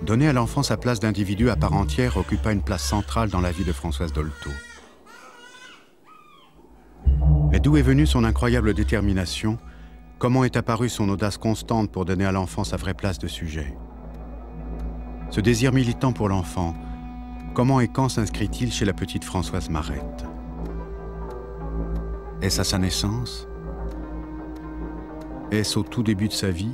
Donner à l'enfant sa place d'individu à part entière occupa une place centrale dans la vie de Françoise Dolto. Mais d'où est venue son incroyable détermination? Comment est apparue son audace constante pour donner à l'enfant sa vraie place de sujet? Ce désir militant pour l'enfant, comment et quand s'inscrit-il chez la petite Françoise Marette? Est-ce à sa naissance? Est-ce au tout début de sa vie?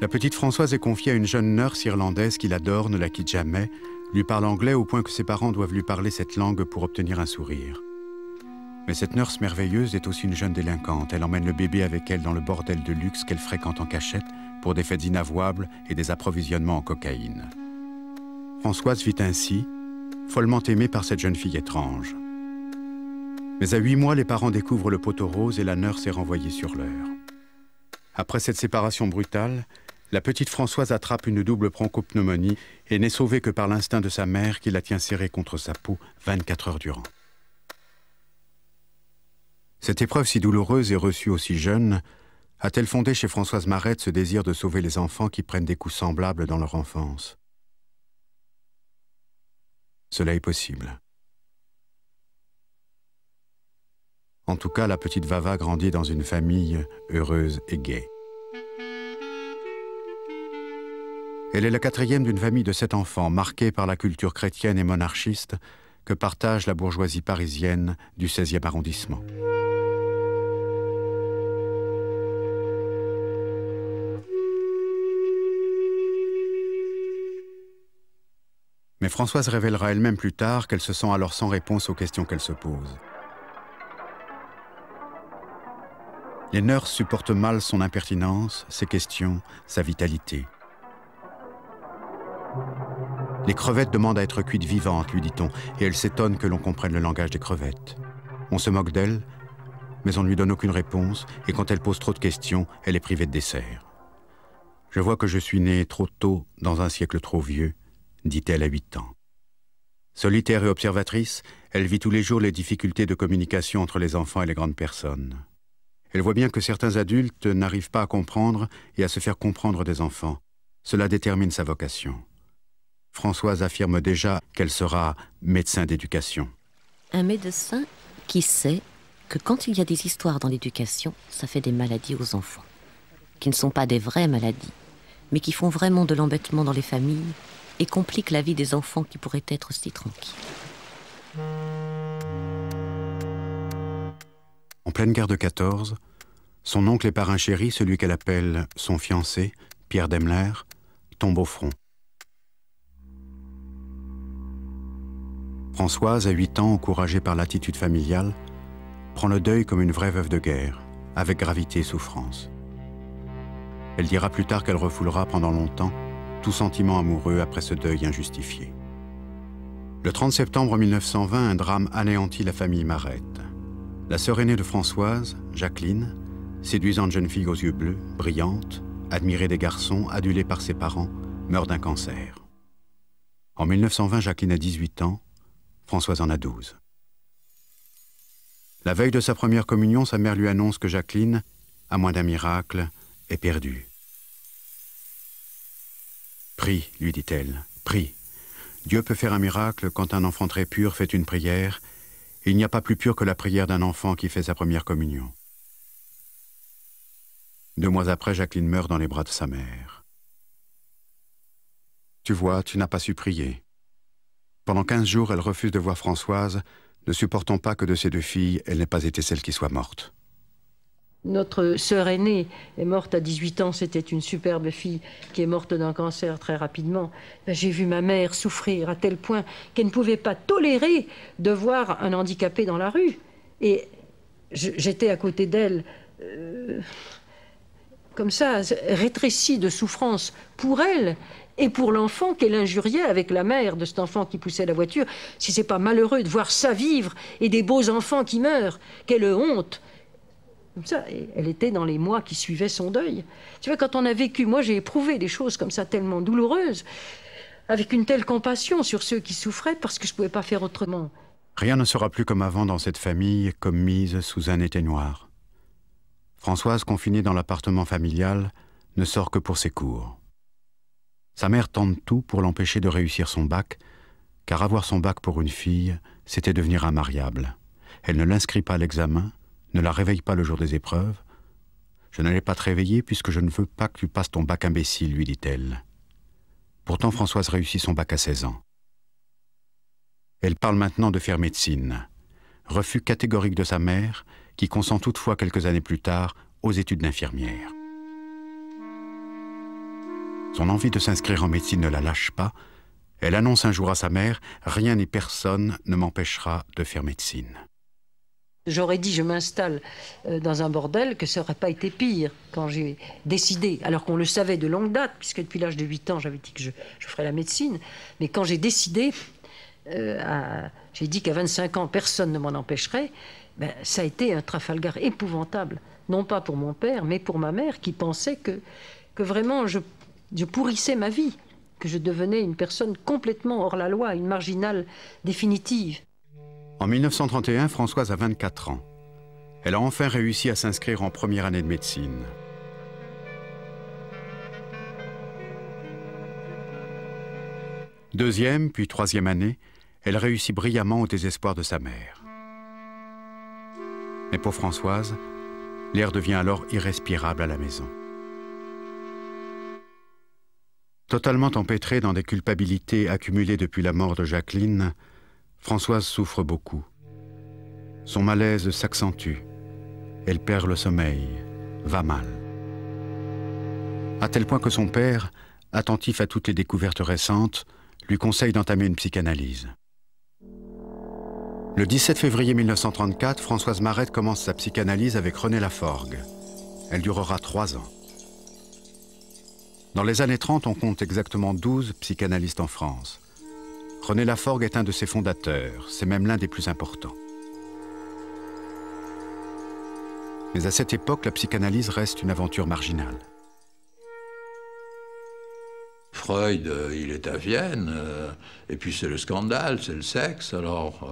La petite Françoise est confiée à une jeune nurse irlandaise qui l'adore, ne la quitte jamais, lui parle anglais au point que ses parents doivent lui parler cette langue pour obtenir un sourire. Mais cette nurse merveilleuse est aussi une jeune délinquante. Elle emmène le bébé avec elle dans le bordel de luxe qu'elle fréquente en cachette pour des fêtes inavouables et des approvisionnements en cocaïne. Françoise vit ainsi, follement aimée par cette jeune fille étrange. Mais à 8 mois, les parents découvrent le poteau rose et la nurse est renvoyée sur l'heure. Après cette séparation brutale, la petite Françoise attrape une double bronchopneumonie et n'est sauvée que par l'instinct de sa mère qui la tient serrée contre sa peau 24 heures durant. Cette épreuve si douloureuse et reçue aussi jeune a-t-elle fondé chez Françoise Marette ce désir de sauver les enfants qui prennent des coups semblables dans leur enfance? Cela est possible. En tout cas, la petite Vava grandit dans une famille heureuse et gaie. Elle est la 4e d'une famille de 7 enfants, marquée par la culture chrétienne et monarchiste que partage la bourgeoisie parisienne du 16e arrondissement. Mais Françoise révélera elle-même plus tard qu'elle se sent alors sans réponse aux questions qu'elle se pose. Les nurses supportent mal son impertinence, ses questions, sa vitalité. Les crevettes demandent à être cuites vivantes, lui dit-on, et elle s'étonne que l'on comprenne le langage des crevettes. On se moque d'elle, mais on ne lui donne aucune réponse, et quand elle pose trop de questions, elle est privée de dessert. Je vois que je suis née trop tôt dans un siècle trop vieux, dit-elle à 8 ans. Solitaire et observatrice, elle vit tous les jours les difficultés de communication entre les enfants et les grandes personnes. Elle voit bien que certains adultes n'arrivent pas à comprendre et à se faire comprendre des enfants. Cela détermine sa vocation. Françoise affirme déjà qu'elle sera médecin d'éducation. Un médecin qui sait que quand il y a des histoires dans l'éducation, ça fait des maladies aux enfants, qui ne sont pas des vraies maladies, mais qui font vraiment de l'embêtement dans les familles et compliquent la vie des enfants qui pourraient être si tranquilles. En pleine guerre de 14, son oncle et parrain chéri, celui qu'elle appelle son fiancé, Pierre Demler, tombe au front. Françoise, à 8 ans, encouragée par l'attitude familiale, prend le deuil comme une vraie veuve de guerre, avec gravité et souffrance. Elle dira plus tard qu'elle refoulera pendant longtemps tout sentiment amoureux après ce deuil injustifié. Le 30 septembre 1920, un drame anéantit la famille Marette. La sœur aînée de Françoise, Jacqueline, séduisante jeune fille aux yeux bleus, brillante, admirée des garçons, adulée par ses parents, meurt d'un cancer. En 1920, Jacqueline a 18 ans, Françoise en a 12. La veille de sa première communion, sa mère lui annonce que Jacqueline, à moins d'un miracle, est perdue. « Prie, lui dit-elle, prie. Dieu peut faire un miracle quand un enfant très pur fait une prière, et il n'y a pas plus pur que la prière d'un enfant qui fait sa première communion. » 2 mois après, Jacqueline meurt dans les bras de sa mère. « Tu vois, tu n'as pas su prier. » Pendant 15 jours, elle refuse de voir Françoise, ne supportant pas que de ses 2 filles, elle n'ait pas été celle qui soit morte. Notre sœur aînée est morte à 18 ans, c'était une superbe fille qui est morte d'un cancer très rapidement. J'ai vu ma mère souffrir à tel point qu'elle ne pouvait pas tolérer de voir un handicapé dans la rue. Et j'étais à côté d'elle, comme ça, rétrécie de souffrance pour elle et pour l'enfant qu'elle injuriait avec la mère de cet enfant qui poussait la voiture. Si c'est pas malheureux de voir ça vivre et des beaux enfants qui meurent, quelle honte! Comme ça, et elle était dans les mois qui suivaient son deuil. Tu vois, quand on a vécu, moi j'ai éprouvé des choses comme ça tellement douloureuses, avec une telle compassion sur ceux qui souffraient, parce que je ne pouvais pas faire autrement. Rien ne sera plus comme avant dans cette famille, comme mise sous un éteignoir. Françoise, confinée dans l'appartement familial, ne sort que pour ses cours. Sa mère tente tout pour l'empêcher de réussir son bac, car avoir son bac pour une fille, c'était devenir immariable. Elle ne l'inscrit pas à l'examen, ne la réveille pas le jour des épreuves. « Je n'allais pas te réveiller puisque je ne veux pas que tu passes ton bac imbécile, lui dit-elle. » Pourtant, Françoise réussit son bac à 16 ans. Elle parle maintenant de faire médecine. Refus catégorique de sa mère, qui consent toutefois quelques années plus tard aux études d'infirmière. Son envie de s'inscrire en médecine ne la lâche pas. Elle annonce un jour à sa mère « Rien ni personne ne m'empêchera de faire médecine ». J'aurais dit je m'installe dans un bordel que ça n'aurait pas été pire quand j'ai décidé, alors qu'on le savait de longue date, puisque depuis l'âge de 8 ans j'avais dit que je ferais la médecine, mais quand j'ai décidé, j'ai dit qu'à 25 ans personne ne m'en empêcherait, ben, ça a été un Trafalgar épouvantable, non pas pour mon père, mais pour ma mère qui pensait que vraiment je pourrissais ma vie, que je devenais une personne complètement hors la loi, une marginale définitive. En 1931, Françoise a 24 ans. Elle a enfin réussi à s'inscrire en première année de médecine. Deuxième, puis troisième année, elle réussit brillamment au désespoir de sa mère. Mais pour Françoise, l'air devient alors irrespirable à la maison. Totalement empêtrée dans des culpabilités accumulées depuis la mort de Jacqueline, Françoise souffre beaucoup. Son malaise s'accentue. Elle perd le sommeil, va mal. À tel point que son père, attentif à toutes les découvertes récentes, lui conseille d'entamer une psychanalyse. Le 17 février 1934, Françoise Marette commence sa psychanalyse avec René Laforgue. Elle durera 3 ans. Dans les années 30, on compte exactement 12 psychanalystes en France. René Laforgue est un de ses fondateurs, c'est même l'un des plus importants. Mais à cette époque, la psychanalyse reste une aventure marginale. Freud, il est à Vienne, et puis c'est le scandale, c'est le sexe. Alors,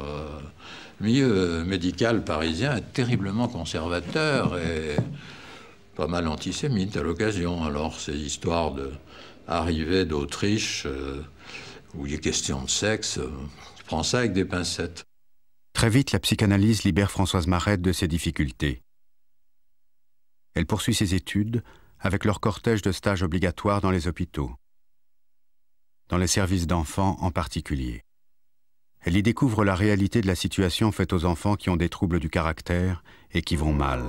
le milieu médical parisien est terriblement conservateur et pas mal antisémite à l'occasion. Alors, ces histoires d'arrivée d'Autriche, où il est question de sexe, je prends ça avec des pincettes. Très vite, la psychanalyse libère Françoise Marette de ses difficultés. Elle poursuit ses études avec leur cortège de stages obligatoires dans les hôpitaux, dans les services d'enfants en particulier. Elle y découvre la réalité de la situation faite aux enfants qui ont des troubles du caractère et qui vont mal.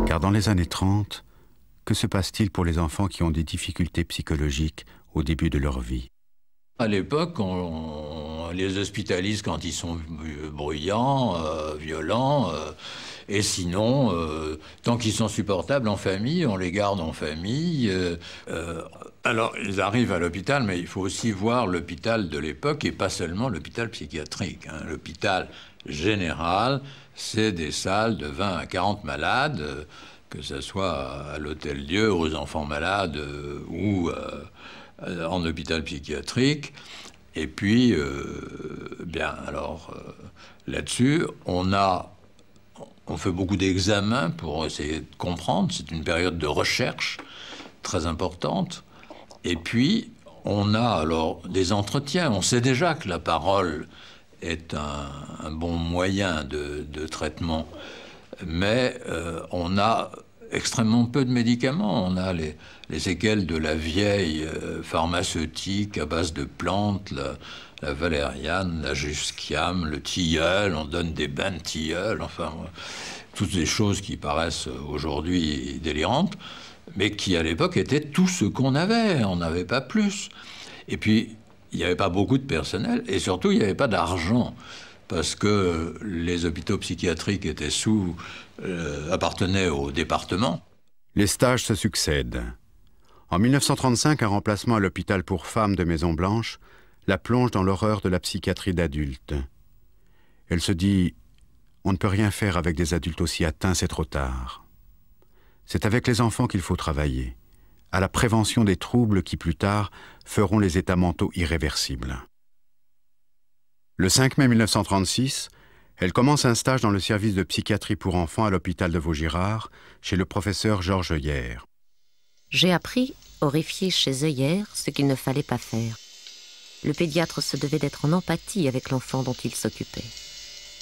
Car dans les années 30, que se passe-t-il pour les enfants qui ont des difficultés psychologiques au début de leur vie? À l'époque, on les hospitalise quand ils sont bruyants, violents, et sinon, tant qu'ils sont supportables en famille, on les garde en famille. Alors, ils arrivent à l'hôpital, mais il faut aussi voir l'hôpital de l'époque, et pas seulement l'hôpital psychiatrique. Hein. L'hôpital général, c'est des salles de 20 à 40 malades, que ce soit à l'Hôtel-Dieu, aux enfants malades ou en hôpital psychiatrique. Et puis, là-dessus, on fait beaucoup d'examens pour essayer de comprendre. C'est une période de recherche très importante. Et puis, on a alors des entretiens. On sait déjà que la parole est un bon moyen de traitement, mais on a extrêmement peu de médicaments. On a les séquelles de la vieille pharmaceutique à base de plantes, la valériane, la jusquiame, le tilleul, on donne des bains de tilleul, enfin, toutes des choses qui paraissent aujourd'hui délirantes, mais qui à l'époque étaient tout ce qu'on avait, on n'avait pas plus. Et puis, il n'y avait pas beaucoup de personnel, et surtout, il n'y avait pas d'argent, parce que les hôpitaux psychiatriques étaient appartenaient au département. Les stages se succèdent. En 1935, un remplacement à l'hôpital pour femmes de Maison-Blanche la plonge dans l'horreur de la psychiatrie d'adultes. Elle se dit « On ne peut rien faire avec des adultes aussi atteints, c'est trop tard. » C'est avec les enfants qu'il faut travailler, à la prévention des troubles qui, plus tard, feront les états mentaux irréversibles. Le 5 mai 1936, Elle commence un stage dans le service de psychiatrie pour enfants à l'hôpital de Vaugirard, chez le professeur Georges Heuillère. J'ai appris, horrifié chez Heuillère, ce qu'il ne fallait pas faire. Le pédiatre se devait d'être en empathie avec l'enfant dont il s'occupait.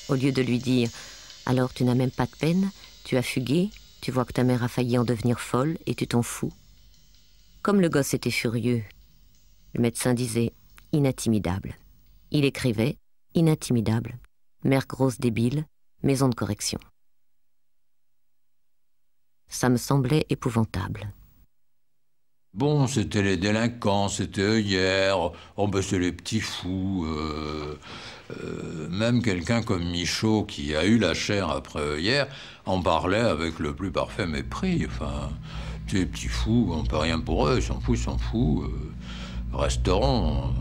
Au lieu de lui dire « Alors tu n'as même pas de peine, tu as fugué, tu vois que ta mère a failli en devenir folle et tu t'en fous. » Comme le gosse était furieux, le médecin disait « Inatimidable ». Il écrivait « Inatimidable ». Mère grosse débile, maison de correction. Ça me semblait épouvantable. Bon, c'était les délinquants, c'était Heuillère, oh ben c'est les petits fous. Même quelqu'un comme Michaud, qui a eu la chair après Heuillère, en parlait avec le plus parfait mépris. Enfin, ces petits fous, on peut rien pour eux, ils s'en foutent, resteront.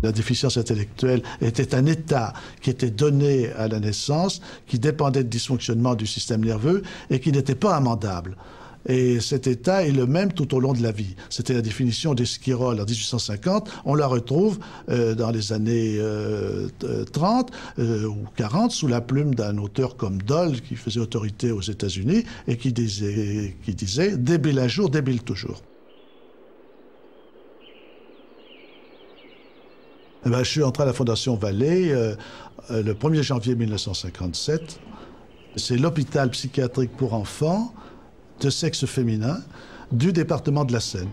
La déficience intellectuelle était un état qui était donné à la naissance, qui dépendait de dysfonctionnement du système nerveux et qui n'était pas amendable. Et cet état est le même tout au long de la vie. C'était la définition d'Esquirol en 1850. On la retrouve dans les années 30 ou 40 sous la plume d'un auteur comme Dole, qui faisait autorité aux États-Unis et qui disait « Débile un jour, débile toujours ». Je suis entré à la Fondation Vallée le 1er janvier 1957. C'est l'hôpital psychiatrique pour enfants de sexe féminin du département de la Seine.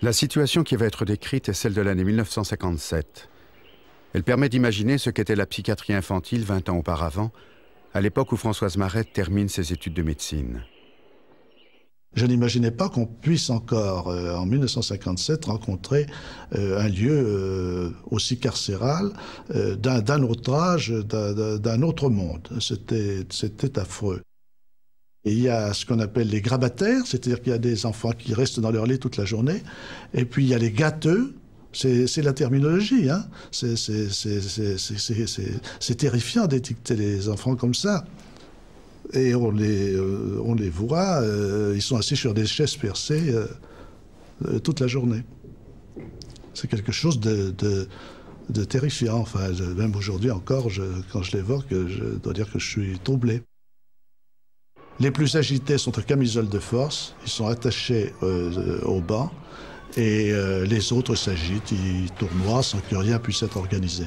La situation qui va être décrite est celle de l'année 1957. Elle permet d'imaginer ce qu'était la psychiatrie infantile 20 ans auparavant, à l'époque où Françoise Marette termine ses études de médecine. Je n'imaginais pas qu'on puisse encore, en 1957, rencontrer un lieu aussi carcéral, d'un autre âge, d'un autre monde. C'était affreux. Et il y a ce qu'on appelle les grabataires, c'est-à-dire qu'il y a des enfants qui restent dans leur lit toute la journée, et puis il y a les gâteux, c'est la terminologie, hein. C'est terrifiant d'étiqueter les enfants comme ça. Et on les voit, ils sont assis sur des chaises percées toute la journée. C'est quelque chose de terrifiant. Enfin, même aujourd'hui encore, quand je l'évoque, je dois dire que je suis troublé. Les plus agités sont en camisole de force, ils sont attachés au banc, et les autres s'agitent, ils tournoient sans que rien puisse être organisé.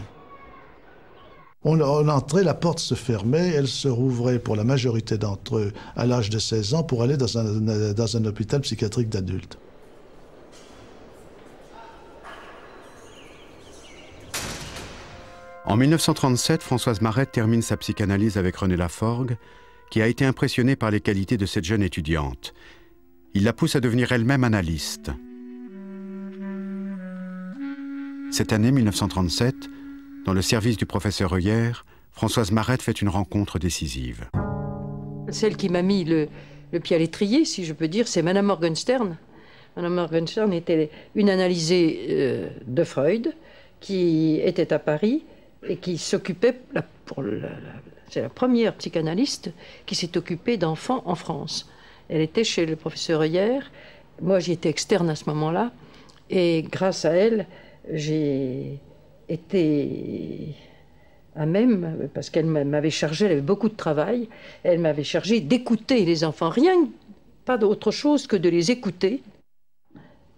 On entrait, la porte se fermait, elle se rouvrait pour la majorité d'entre eux à l'âge de 16 ans pour aller dans un hôpital psychiatrique d'adultes. En 1937, Françoise Marette termine sa psychanalyse avec René Laforgue, qui a été impressionné par les qualités de cette jeune étudiante. Il la pousse à devenir elle-même analyste. Cette année 1937, dans le service du professeur Heuillère, Françoise Marette fait une rencontre décisive. Celle qui m'a mis le pied à l'étrier, si je peux dire, c'est Madame Morgenstern. Madame Morgenstern était une analysée de Freud, qui était à Paris et qui s'occupait, c'est la première psychanalyste qui s'est occupée d'enfants en France. Elle était chez le professeur Heuillère. Moi, j'y étais externe à ce moment-là. Et grâce à elle, j'ai été à même, parce qu'elle m'avait chargé, elle avait beaucoup de travail, elle m'avait chargé d'écouter les enfants, rien, pas d'autre chose que de les écouter.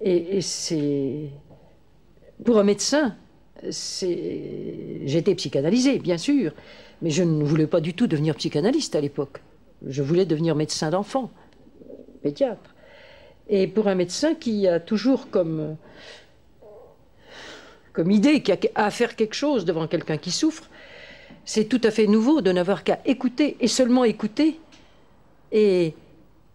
Et c'est... Pour un médecin, j'étais psychanalysée, bien sûr, mais je ne voulais pas du tout devenir psychanalyste à l'époque. Je voulais devenir médecin d'enfants, pédiatre. Et pour un médecin qui a toujours comme idée, qui a à faire quelque chose devant quelqu'un qui souffre, c'est tout à fait nouveau de n'avoir qu'à écouter, et seulement écouter, et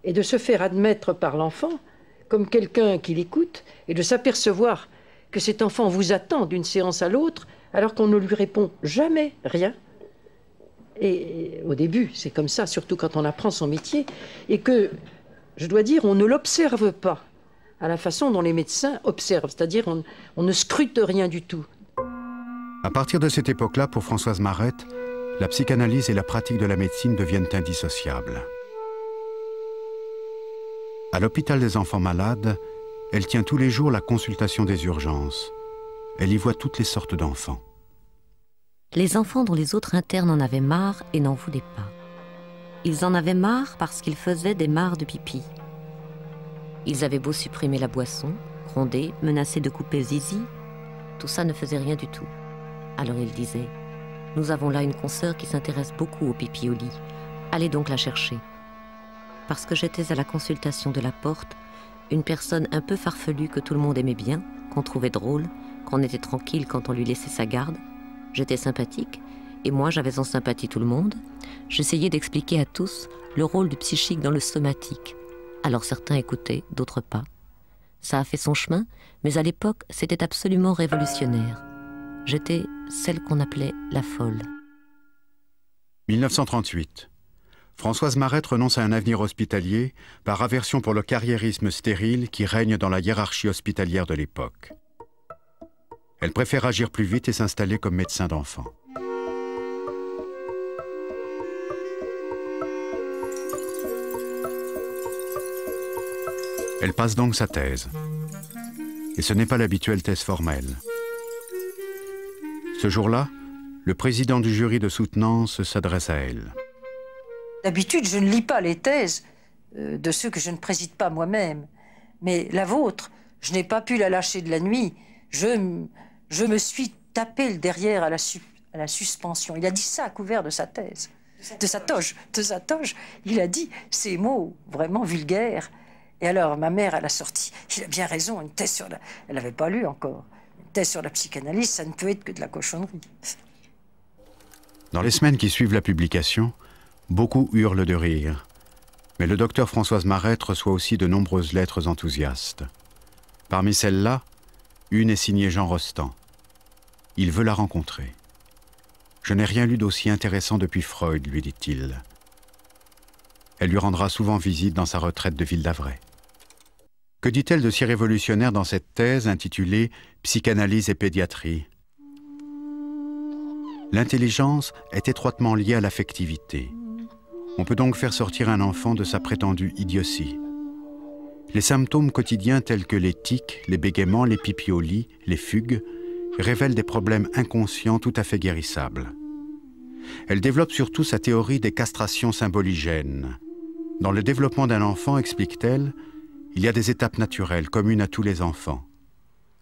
de se faire admettre par l'enfant comme quelqu'un qui l'écoute, et de s'apercevoir que cet enfant vous attend d'une séance à l'autre, alors qu'on ne lui répond jamais rien. Et au début, c'est comme ça, surtout quand on apprend son métier, et que, je dois dire, on ne l'observe pas à la façon dont les médecins observent, c'est-à-dire on ne scrute rien du tout. À partir de cette époque-là, pour Françoise Marette, la psychanalyse et la pratique de la médecine deviennent indissociables. À l'hôpital des enfants malades, elle tient tous les jours la consultation des urgences. Elle y voit toutes les sortes d'enfants. Les enfants dont les autres internes en avaient marre et n'en voulaient pas. Ils en avaient marre parce qu'ils faisaient des mares de pipi. Ils avaient beau supprimer la boisson, gronder, menacer de couper Zizi, tout ça ne faisait rien du tout. Alors ils disaient « Nous avons là une consoeur qui s'intéresse beaucoup au pipi au lit. Allez donc la chercher. » Parce que j'étais à la consultation de la porte, une personne un peu farfelue que tout le monde aimait bien, qu'on trouvait drôle, qu'on était tranquille quand on lui laissait sa garde. J'étais sympathique, et moi j'avais en sympathie tout le monde. J'essayais d'expliquer à tous le rôle du psychique dans le somatique. Alors certains écoutaient, d'autres pas. Ça a fait son chemin, mais à l'époque, c'était absolument révolutionnaire. J'étais celle qu'on appelait la folle. 1938. Françoise Marette renonce à un avenir hospitalier par aversion pour le carriérisme stérile qui règne dans la hiérarchie hospitalière de l'époque. Elle préfère agir plus vite et s'installer comme médecin d'enfants. Elle passe donc sa thèse. Et ce n'est pas l'habituelle thèse formelle. Ce jour-là, le président du jury de soutenance s'adresse à elle. D'habitude, je ne lis pas les thèses de ceux que je ne préside pas moi-même. Mais la vôtre, je n'ai pas pu la lâcher de la nuit. Je me suis tapé le derrière à la suspension. Il a dit ça à couvert de sa thèse, de sa toge. Il a dit ces mots vraiment vulgaires. Et alors, ma mère, elle a sorti, il a bien raison, une thèse sur la... Elle n'avait pas lu encore. Une thèse sur la psychanalyse, ça ne peut être que de la cochonnerie. Dans les semaines qui suivent la publication, beaucoup hurlent de rire. Mais le docteur Françoise Marette reçoit aussi de nombreuses lettres enthousiastes. Parmi celles-là, une est signée Jean Rostand. Il veut la rencontrer. « Je n'ai rien lu d'aussi intéressant depuis Freud », lui dit-il. Elle lui rendra souvent visite dans sa retraite de Ville d'Avray. Que dit-elle de si révolutionnaire dans cette thèse intitulée « Psychanalyse et pédiatrie » ? L'intelligence est étroitement liée à l'affectivité. On peut donc faire sortir un enfant de sa prétendue idiotie. Les symptômes quotidiens tels que les tics, les bégaiements, les pipis au lit, les fugues, révèlent des problèmes inconscients tout à fait guérissables. Elle développe surtout sa théorie des castrations symboligènes. Dans le développement d'un enfant, explique-t-elle, il y a des étapes naturelles communes à tous les enfants.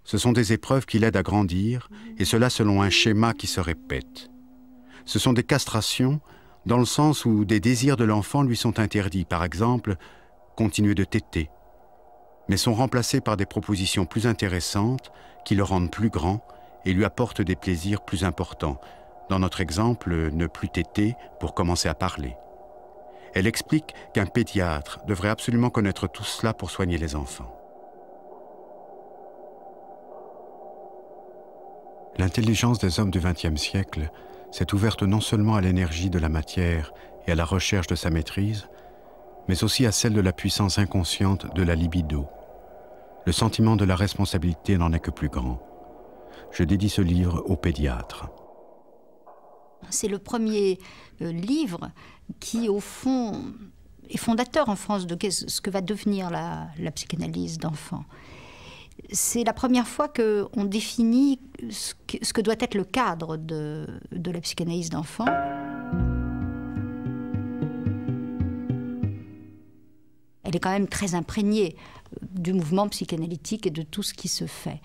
Ce sont des épreuves qui l'aident à grandir, et cela selon un schéma qui se répète. Ce sont des castrations dans le sens où des désirs de l'enfant lui sont interdits, par exemple, continuer de téter, mais sont remplacés par des propositions plus intéressantes qui le rendent plus grand et lui apportent des plaisirs plus importants. Dans notre exemple, ne plus téter pour commencer à parler. Elle explique qu'un pédiatre devrait absolument connaître tout cela pour soigner les enfants. L'intelligence des hommes du XXe siècle s'est ouverte non seulement à l'énergie de la matière et à la recherche de sa maîtrise, mais aussi à celle de la puissance inconsciente de la libido. Le sentiment de la responsabilité n'en est que plus grand. Je dédie ce livre aux pédiatres. C'est le premier livre qui, au fond, est fondateur en France de ce que va devenir la psychanalyse d'enfant. C'est la première fois qu'on définit ce que doit être le cadre de la psychanalyse d'enfant. Elle est quand même très imprégnée du mouvement psychanalytique et de tout ce qui se fait.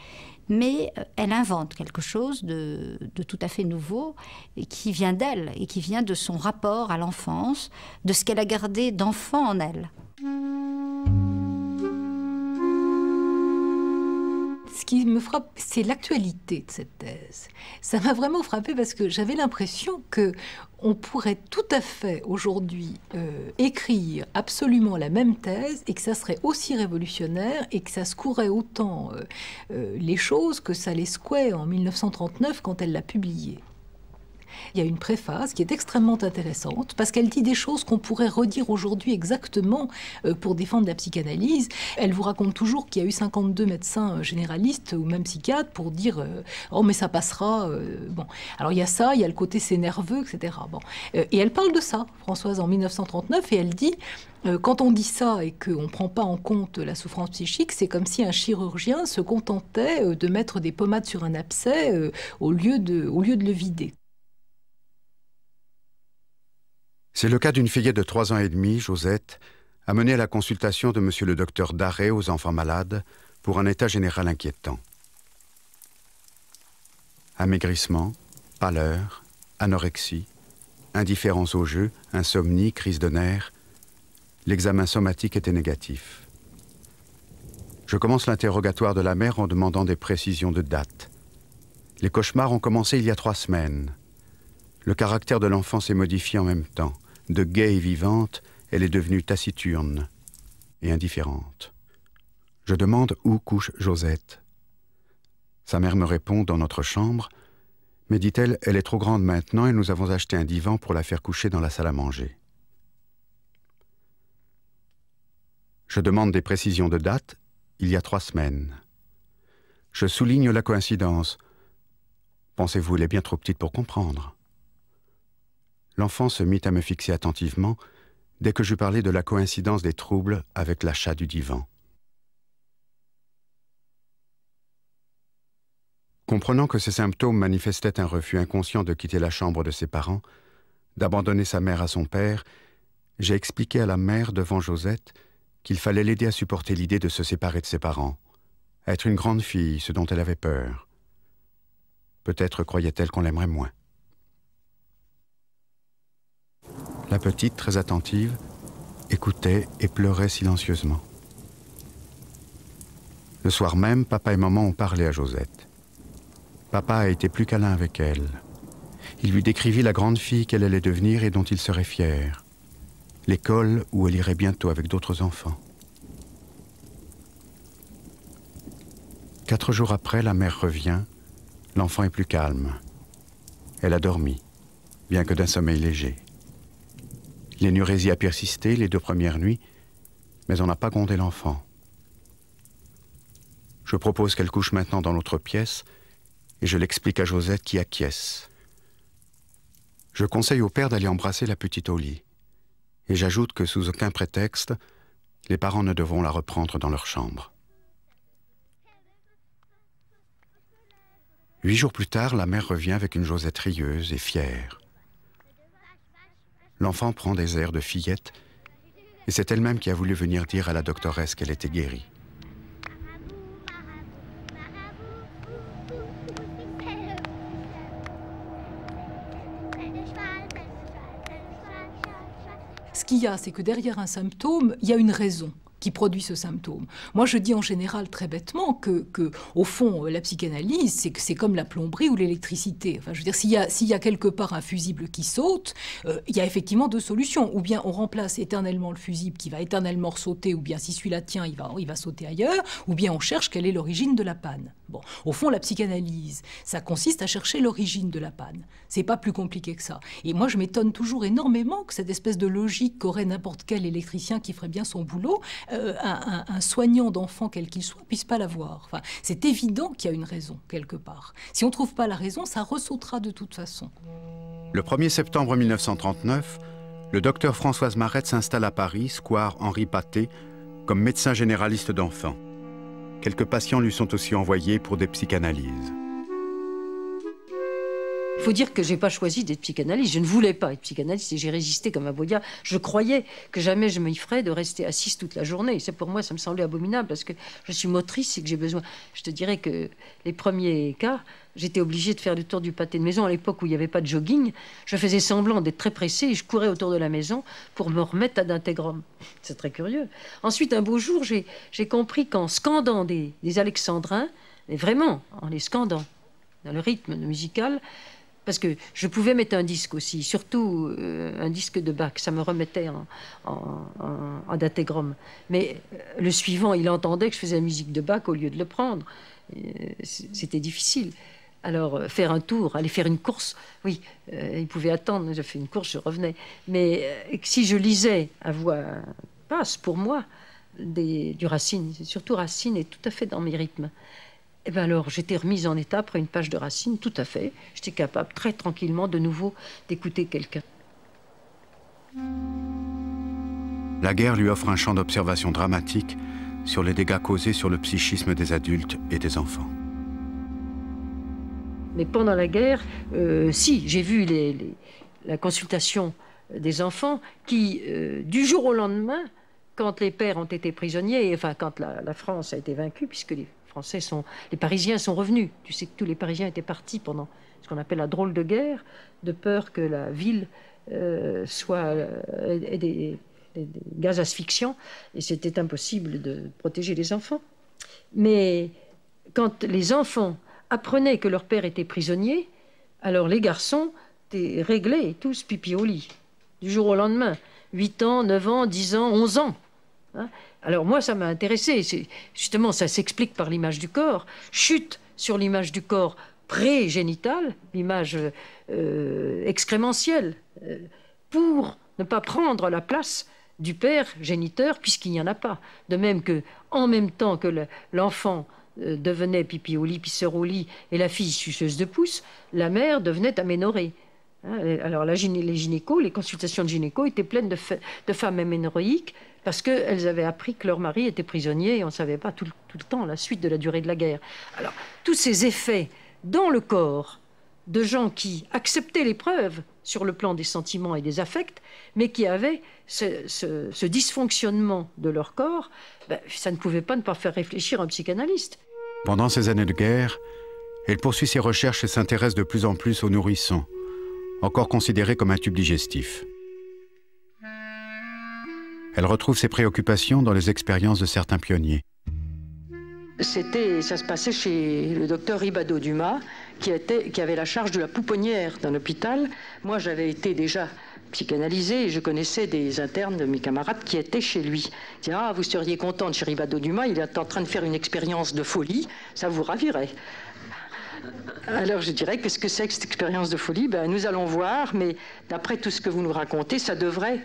Mais elle invente quelque chose de tout à fait nouveau et qui vient d'elle et qui vient de son rapport à l'enfance, de ce qu'elle a gardé d'enfant en elle. Ce qui me frappe, c'est l'actualité de cette thèse. Ça m'a vraiment frappée parce que j'avais l'impression qu'on pourrait tout à fait aujourd'hui écrire absolument la même thèse et que ça serait aussi révolutionnaire et que ça secouerait autant les choses que ça les secouait en 1939 quand elle l'a publiée. Il y a une préface qui est extrêmement intéressante parce qu'elle dit des choses qu'on pourrait redire aujourd'hui exactement pour défendre la psychanalyse. Elle vous raconte toujours qu'il y a eu 52 médecins généralistes ou même psychiatres pour dire oh mais ça passera. Bon, alors il y a ça, il y a le côté c'est nerveux, etc. Bon, et elle parle de ça, Françoise, en 1939, et elle dit quand on dit ça et qu'on ne prend pas en compte la souffrance psychique, c'est comme si un chirurgien se contentait de mettre des pommades sur un abcès au lieu de le vider. C'est le cas d'une fillette de 3 ans et demi, Josette, amenée à la consultation de monsieur le docteur Darré aux enfants malades pour un état général inquiétant. Amaigrissement, pâleur, anorexie, indifférence au jeu, insomnie, crise de nerfs. L'examen somatique était négatif. Je commence l'interrogatoire de la mère en demandant des précisions de date. Les cauchemars ont commencé il y a 3 semaines. Le caractère de l'enfant s'est modifié en même temps. De gaie et vivante, elle est devenue taciturne et indifférente. Je demande où couche Josette. Sa mère me répond dans notre chambre, mais dit-elle, elle est trop grande maintenant et nous avons acheté un divan pour la faire coucher dans la salle à manger. Je demande des précisions de date, il y a 3 semaines. Je souligne la coïncidence. Pensez-vous, elle est bien trop petite pour comprendre? L'enfant se mit à me fixer attentivement dès que je parlais de la coïncidence des troubles avec l'achat du divan. Comprenant que ces symptômes manifestaient un refus inconscient de quitter la chambre de ses parents, d'abandonner sa mère à son père, j'ai expliqué à la mère devant Josette qu'il fallait l'aider à supporter l'idée de se séparer de ses parents, à être une grande fille, ce dont elle avait peur. Peut-être croyait-elle qu'on l'aimerait moins. La petite, très attentive, écoutait et pleurait silencieusement. Le soir même, papa et maman ont parlé à Josette. Papa a été plus câlin avec elle. Il lui décrivit la grande fille qu'elle allait devenir et dont il serait fier. L'école où elle irait bientôt avec d'autres enfants. 4 jours après, la mère revient. L'enfant est plus calme. Elle a dormi, bien que d'un sommeil léger. L'énurésie a persisté les 2 premières nuits, mais on n'a pas grondé l'enfant. Je propose qu'elle couche maintenant dans l'autre pièce et je l'explique à Josette qui acquiesce. Je conseille au père d'aller embrasser la petite au lit. Et j'ajoute que sous aucun prétexte, les parents ne devront la reprendre dans leur chambre. 8 jours plus tard, la mère revient avec une Josette rieuse et fière. L'enfant prend des airs de fillette et c'est elle-même qui a voulu venir dire à la doctoresse qu'elle était guérie. Ce qu'il y a, c'est que derrière un symptôme, il y a une raison qui produit ce symptôme. Moi, je dis en général très bêtement que au fond, la psychanalyse, c'est comme la plomberie ou l'électricité. Enfin, je veux dire, s'il y a quelque part un fusible qui saute, il y a effectivement 2 solutions. Ou bien on remplace éternellement le fusible qui va éternellement sauter, ou bien si celui-là tient, il va sauter ailleurs, ou bien on cherche quelle est l'origine de la panne. Bon, au fond, la psychanalyse, ça consiste à chercher l'origine de la panne. C'est pas plus compliqué que ça. Et moi, je m'étonne toujours énormément que cette espèce de logique qu'aurait n'importe quel électricien qui ferait bien son boulot, un soignant d'enfant quel qu'il soit puisse pas l'avoir. Enfin, c'est évident qu'il y a une raison quelque part. Si on trouve pas la raison, ça ressautera de toute façon. Le 1er septembre 1939, le docteur Françoise Marette s'installe à Paris, square Henri Paté, comme médecin généraliste d'enfants. Quelques patients lui sont aussi envoyés pour des psychanalyses. Il faut dire que je n'ai pas choisi d'être psychanalyste. Je ne voulais pas être psychanalyste et j'ai résisté comme un boya. Je croyais que jamais je m'y ferais de rester assise toute la journée. Et pour moi, ça me semblait abominable parce que je suis motrice et que j'ai besoin. Je te dirais que les premiers cas, j'étais obligée de faire le tour du pâté de maison. À l'époque où il n'y avait pas de jogging, je faisais semblant d'être très pressée et je courais autour de la maison pour me remettre à d'intégrum. C'est très curieux. Ensuite, un beau jour, j'ai compris qu'en scandant des alexandrins, et vraiment en les scandant dans le rythme musical, parce que je pouvais mettre un disque aussi, surtout un disque de Bach, ça me remettait en d'intégrum. Mais le suivant, il entendait que je faisais la musique de Bach au lieu de le prendre. C'était difficile. Alors, faire un tour, aller faire une course, oui, il pouvait attendre. Je fais une course, je revenais. Mais si je lisais à voix basse, pour moi, du Racine, surtout Racine est tout à fait dans mes rythmes. Et bien alors, j'étais remise en état après une page de Racine, tout à fait. J'étais capable, très tranquillement, de nouveau, d'écouter quelqu'un. La guerre lui offre un champ d'observation dramatique sur les dégâts causés sur le psychisme des adultes et des enfants. Mais pendant la guerre, si, j'ai vu la consultation des enfants qui, du jour au lendemain, quand les pères ont été prisonniers, enfin quand la France a été vaincue, puisque les Parisiens sont revenus. Tu sais que tous les Parisiens étaient partis pendant ce qu'on appelle la drôle de guerre, de peur que la ville ait des gaz asphyxiants, et c'était impossible de protéger les enfants. Mais quand les enfants apprenaient que leur père était prisonnier, alors les garçons étaient réglés, tous pipi au lit, du jour au lendemain. 8 ans, 9 ans, 10 ans, 11 ans. Hein? Alors moi, ça m'a intéressé. Justement, ça s'explique par l'image du corps. Chute sur l'image du corps pré-génitale, l'image excrémentielle, pour ne pas prendre la place du père géniteur, puisqu'il n'y en a pas. De même que, en même temps que l'enfant devenait pipi au lit, pisseur au lit, et la fille suceuse de pouce, la mère devenait aménorrhée. Alors les gynécos, les consultations de gynécos étaient pleines de femmes aménorrhéiques parce qu'elles avaient appris que leur mari était prisonnier et on ne savait pas tout le temps la suite de la durée de la guerre. Alors tous ces effets dans le corps de gens qui acceptaient l'épreuve sur le plan des sentiments et des affects, mais qui avaient ce dysfonctionnement de leur corps, ça ne pouvait pas ne pas faire réfléchir un psychanalyste. Pendant ces années de guerre, elle poursuit ses recherches et s'intéresse de plus en plus aux nourrissons, encore considérés comme un tube digestif. Elle retrouve ses préoccupations dans les expériences de certains pionniers. Ça se passait chez le docteur Ribado-Dumas, qui avait la charge de la pouponnière d'un hôpital. Moi, j'avais été déjà psychanalysée et je connaissais des internes de mes camarades qui étaient chez lui. Ils disaient, ah, vous seriez contente chez Ribado-Dumas, il est en train de faire une expérience de folie, ça vous ravirait. Alors je dirais, qu'est-ce que c'est que cette expérience de folie? Nous allons voir, mais d'après tout ce que vous nous racontez, ça devrait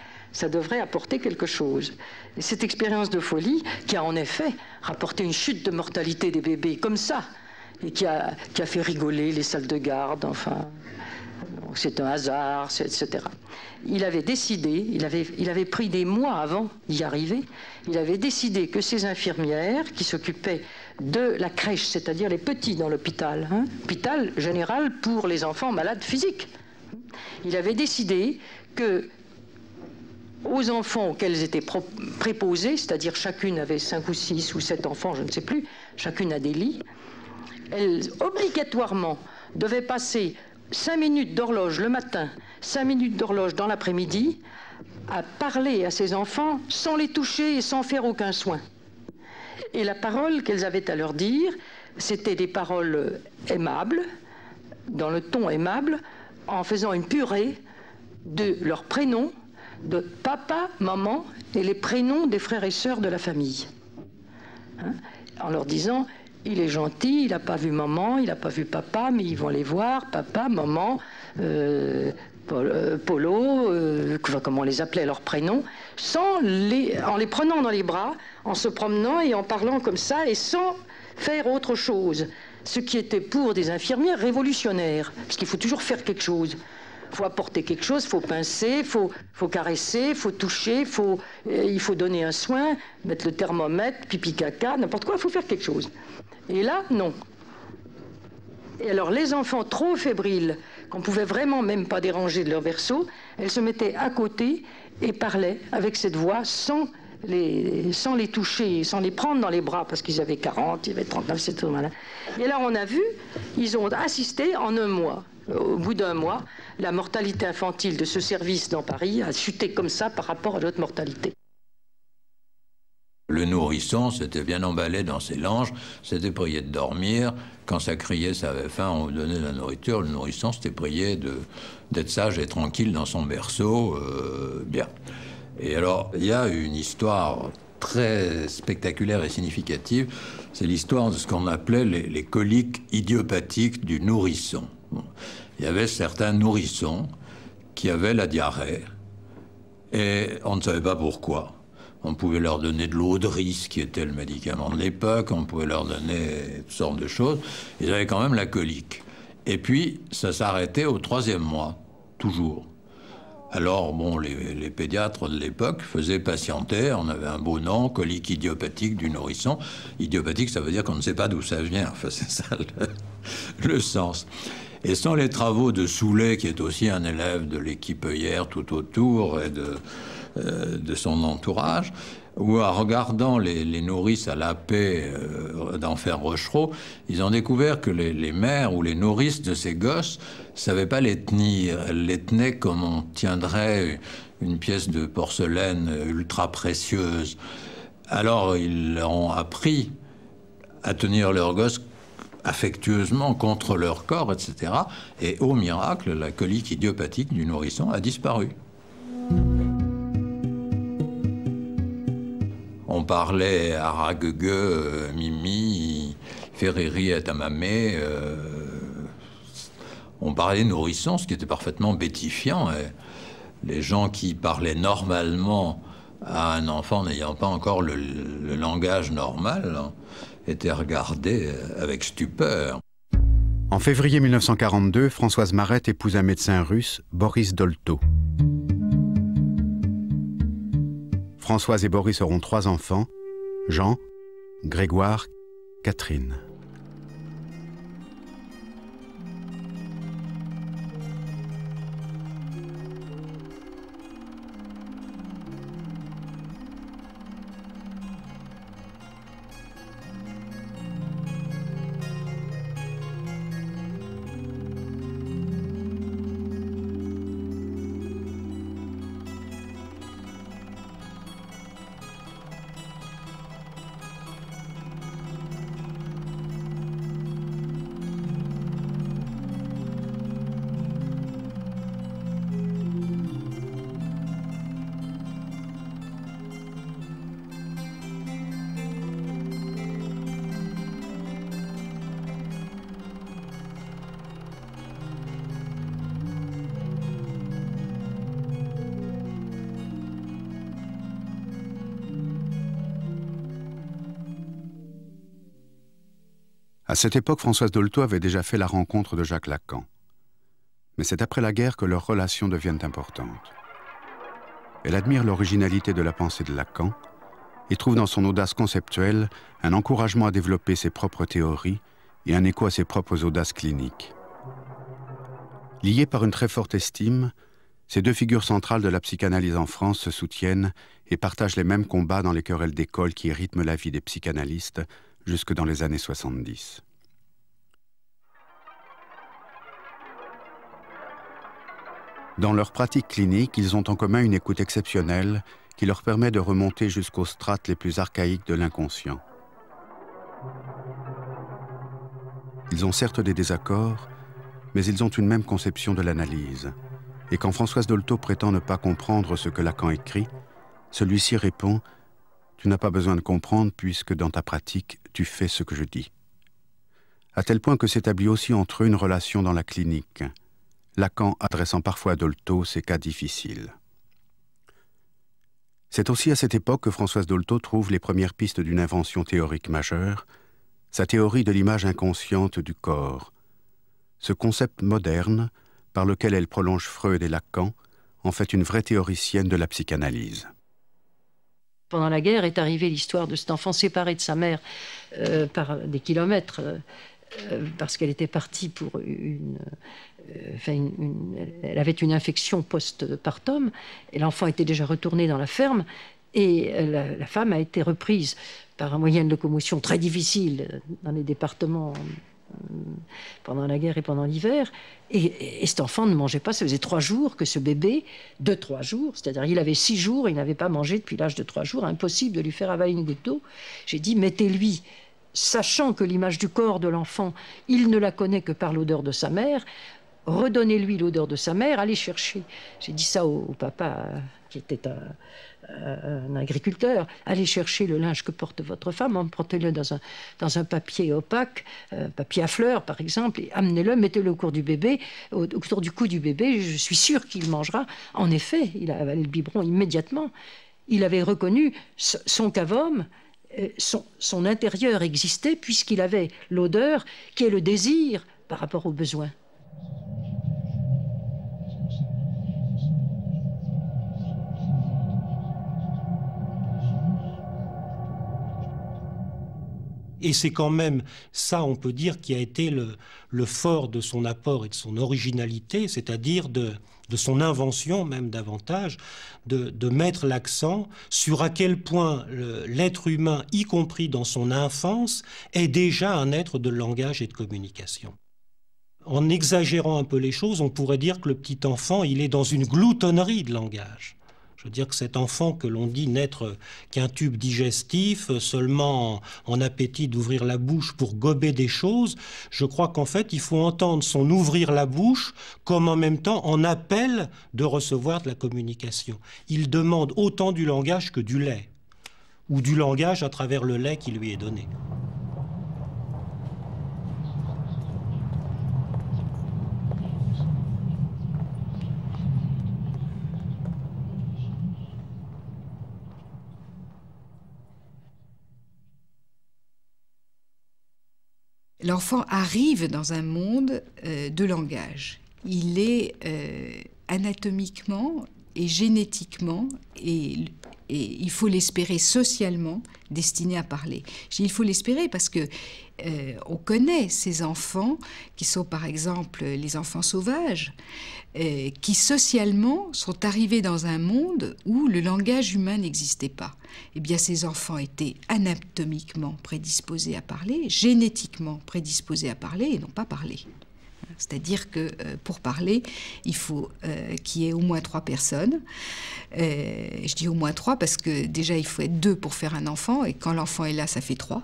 apporter quelque chose. Et cette expérience de folie, qui a en effet rapporté une chute de mortalité des bébés, comme ça, et qui a fait rigoler les salles de garde, enfin, c'est un hasard, etc. Il avait décidé, il avait pris des mois avant d'y arriver, il avait décidé que ces infirmières qui s'occupaient de la crèche, c'est-à-dire les petits dans l'hôpital, hôpital général pour les enfants malades physiques, il avait décidé que aux enfants auxquels elles étaient préposées, c'est-à-dire chacune avait 5 ou 6 ou 7 enfants, je ne sais plus, chacune a des lits, elles obligatoirement devaient passer 5 minutes d'horloge le matin, 5 minutes d'horloge dans l'après-midi, à parler à ces enfants sans les toucher et sans faire aucun soin. Et la parole qu'elles avaient à leur dire, c'était des paroles aimables, dans le ton aimable, en faisant une purée de leurs prénoms, de papa, maman et les prénoms des frères et sœurs de la famille. En leur disant, il est gentil, il n'a pas vu maman, il n'a pas vu papa, mais ils vont les voir, papa, maman, Polo, comment on les appelait leurs prénoms, en les prenant dans les bras, en se promenant et en parlant comme ça, et sans faire autre chose. Ce qui était pour des infirmières révolutionnaire, parce qu'il faut toujours faire quelque chose. Il faut apporter quelque chose, il faut pincer, il faut caresser, il faut toucher, il faut donner un soin, mettre le thermomètre, pipi caca, n'importe quoi, il faut faire quelque chose. Et là, non. Et alors les enfants trop fébriles, qu'on pouvait vraiment même pas déranger de leur berceau, elles se mettaient à côté et parlaient avec cette voix sans les toucher, sans les prendre dans les bras, parce qu'ils avaient 40, ils avaient 39, c'est tout malin. Et là on a vu, ils ont assisté en un mois. Au bout d'un mois, la mortalité infantile de ce service dans Paris a chuté comme ça par rapport à l'autre mortalité. Le nourrisson s'était bien emballé dans ses langes, s'était prié de dormir. Quand ça criait, ça avait faim, on lui donnait de la nourriture. Le nourrisson s'était prié d'être sage et tranquille dans son berceau. Bien. Et alors, il y a une histoire très spectaculaire et significative. C'est l'histoire de ce qu'on appelait les coliques idiopathiques du nourrisson. Bon. Il y avait certains nourrissons qui avaient la diarrhée et on ne savait pas pourquoi. On pouvait leur donner de l'eau de riz, qui était le médicament de l'époque, on pouvait leur donner toutes sortes de choses. Ils avaient quand même la colique. Et puis, ça s'arrêtait au 3e mois, toujours. Alors, bon, les pédiatres de l'époque faisaient patienter, on avait un beau nom, colique idiopathique du nourrisson. Idiopathique, ça veut dire qu'on ne sait pas d'où ça vient, enfin, c'est ça le sens. Et sans les travaux de Soulet, qui est aussi un élève de l'équipe œillère tout autour et de son entourage, ou en regardant les nourrices à la paix d'Enfer Rochereau, ils ont découvert que les mères ou les nourrices de ces gosses ne savaient pas les tenir. Elles les tenaient comme on tiendrait une pièce de porcelaine ultra précieuse. Alors ils leur ont appris à tenir leurs gosses affectueusement contre leur corps, etc. Et au miracle, la colique idiopathique du nourrisson a disparu. On parlait à Raguegue, Mimi, Ferreri et Tamamé. On parlait nourrisson, ce qui était parfaitement bêtifiant. Et les gens qui parlaient normalement à un enfant n'ayant pas encore le langage normal, hein, étaient regardés avec stupeur. En février 1942, Françoise Marette épouse un médecin russe, Boris Dolto. Françoise et Boris auront 3 enfants, Jean, Grégoire, Catherine. À cette époque, Françoise Dolto avait déjà fait la rencontre de Jacques Lacan. Mais c'est après la guerre que leurs relations deviennent importantes. Elle admire l'originalité de la pensée de Lacan et trouve dans son audace conceptuelle un encouragement à développer ses propres théories et un écho à ses propres audaces cliniques. Liées par une très forte estime, ces 2 figures centrales de la psychanalyse en France se soutiennent et partagent les mêmes combats dans les querelles d'école qui rythment la vie des psychanalystes jusque dans les années 70. Dans leur pratique clinique, ils ont en commun une écoute exceptionnelle qui leur permet de remonter jusqu'aux strates les plus archaïques de l'inconscient. Ils ont certes des désaccords, mais ils ont une même conception de l'analyse. Et quand Françoise Dolto prétend ne pas comprendre ce que Lacan écrit, celui-ci répond « Tu n'as pas besoin de comprendre puisque dans ta pratique, tu fais ce que je dis. » À tel point que s'établit aussi entre eux une relation dans la clinique, Lacan adressant parfois à Dolto ces cas difficiles. C'est aussi à cette époque que Françoise Dolto trouve les premières pistes d'une invention théorique majeure, sa théorie de l'image inconsciente du corps, ce concept moderne par lequel elle prolonge Freud et Lacan, en fait une vraie théoricienne de la psychanalyse. Pendant la guerre est arrivée l'histoire de cet enfant séparé de sa mère par des kilomètres, parce qu'elle était partie pour elle avait une infection post-partum, et l'enfant était déjà retourné dans la ferme, et la femme a été reprise par un moyen de locomotion très difficile dans les départements pendant la guerre et pendant l'hiver, et cet enfant ne mangeait pas. Ça faisait 3 jours que ce bébé, de 3 jours, c'est-à-dire il avait 6 jours, il n'avait pas mangé depuis l'âge de 3 jours, impossible de lui faire avaler une goutte d'eau. J'ai dit, mettez-lui, sachant que l'image du corps de l'enfant, il ne la connaît que par l'odeur de sa mère, redonnez-lui l'odeur de sa mère, allez chercher. J'ai dit ça au papa, qui était un agriculteur, allez chercher le linge que porte votre femme, emportez-le dans un papier opaque, papier à fleurs par exemple, et amenez-le, mettez-le autour du bébé, autour du cou du bébé, je suis sûre qu'il mangera. En effet, il a avalé le biberon immédiatement. Il avait reconnu son cavum, son intérieur existait puisqu'il avait l'odeur qui est le désir par rapport aux besoins. Et c'est quand même ça, on peut dire, qui a été le fort de son apport et de son originalité, c'est-à-dire de son invention même davantage, de mettre l'accent sur à quel point l'être humain, y compris dans son enfance, est déjà un être de langage et de communication. En exagérant un peu les choses, on pourrait dire que le petit enfant, il est dans une gloutonnerie de langage. Je veux dire que cet enfant que l'on dit n'être qu'un tube digestif, seulement en appétit d'ouvrir la bouche pour gober des choses, je crois qu'en fait, il faut entendre son ouvrir la bouche comme en même temps en appel de recevoir de la communication. Il demande autant du langage que du lait, ou du langage à travers le lait qui lui est donné. L'enfant arrive dans un monde de langage. Il est anatomiquement et génétiquement, et il faut l'espérer socialement, destiné à parler. Je dis il faut l'espérer parce que on connaît ces enfants qui sont par exemple les enfants sauvages, qui socialement sont arrivés dans un monde où le langage humain n'existait pas. Eh bien, ces enfants étaient anatomiquement prédisposés à parler, génétiquement prédisposés à parler et n'ont pas parlé. C'est-à-dire que pour parler, il faut qu'il y ait au moins 3 personnes. Je dis au moins 3 parce que déjà, il faut être 2 pour faire un enfant, et quand l'enfant est là, ça fait 3.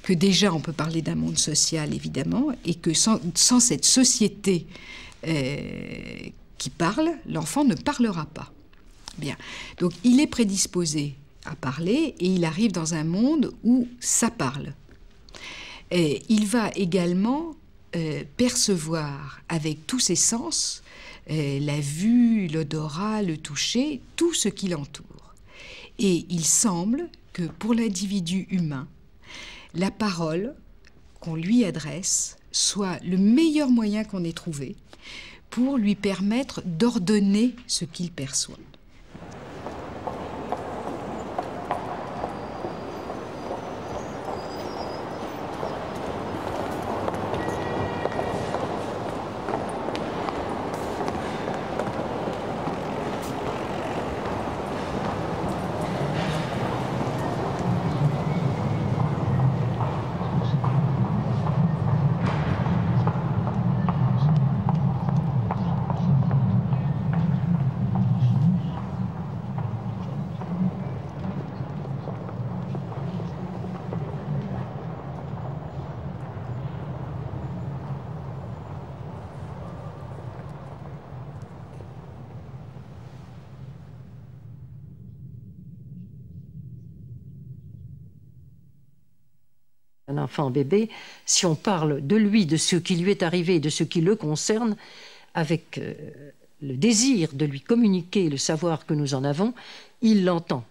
Que déjà, on peut parler d'un monde social, évidemment, et que sans cette société qui parle, l'enfant ne parlera pas. Bien. Donc, il est prédisposé à parler, et il arrive dans un monde où ça parle. Et il va également percevoir avec tous ses sens, la vue, l'odorat, le toucher, tout ce qui l'entoure. Et il semble que pour l'individu humain, la parole qu'on lui adresse soit le meilleur moyen qu'on ait trouvé pour lui permettre d'ordonner ce qu'il perçoit. Un enfant bébé, si on parle de lui, de ce qui lui est arrivé, de ce qui le concerne, avec le désir de lui communiquer le savoir que nous en avons, il l'entend.